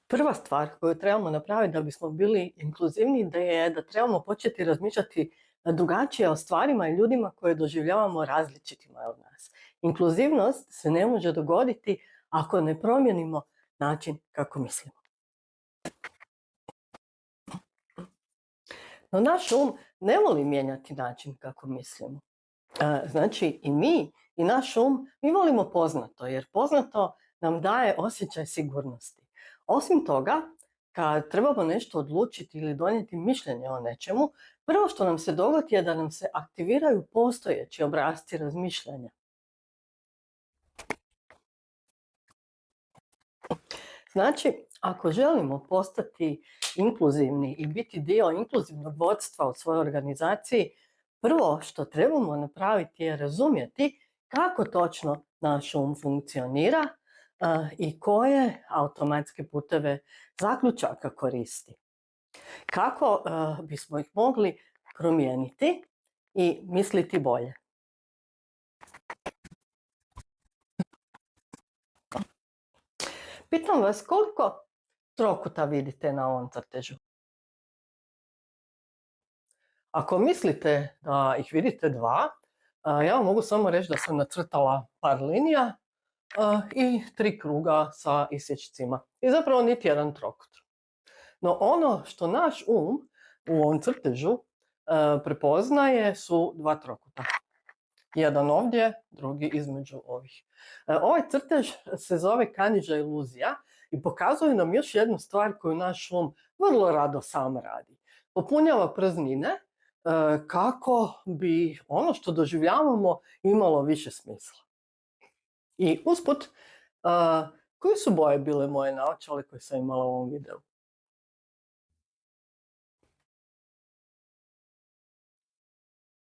Prva stvar koju trebamo napraviti da bismo bili inkluzivni da je da trebamo početi razmišljati drugačije o stvarima i ljudima koje doživljavamo različitima od nas. Inkluzivnost se ne može dogoditi ako ne promijenimo način kako mislimo. No naš ne voli mijenjati način kako mislimo. Znači i mi i naš mi volimo poznato jer poznato nam daje osjećaj sigurnosti. Osim toga, kad trebamo nešto odlučiti ili donijeti mišljenje o nečemu, prvo što nam se dogodi je da nam se aktiviraju postojeći obrasci razmišljanja. Znači, ako želimo postati inkluzivni i biti dio inkluzivnog vodstva u svojoj organizaciji, prvo što trebamo napraviti je razumjeti kako točno naš funkcionira i koje automatske puteve zaključaka koristi. Kako bismo ih mogli promijeniti i misliti bolje. Pitam vas koliko trokuta vidite na ovom crtežu? Ako mislite da ih vidite dva, ja vam mogu samo reći da sam nacrtala par linija i 3 kruga sa isječcima. I zapravo niti jedan trokut. No ono što naš u ovom crtežu prepoznaje su 2 trokuta. Jedan ovdje, drugi između ovih. Ovaj crtež se zove Kanidža iluzija i pokazuje nam još jednu stvar koju naš vrlo rado sam radi. Popunjava praznine kako bi ono što doživljavamo imalo više smisla. I usput, koje su boje bile moje naočale koje sam imala u ovom videu?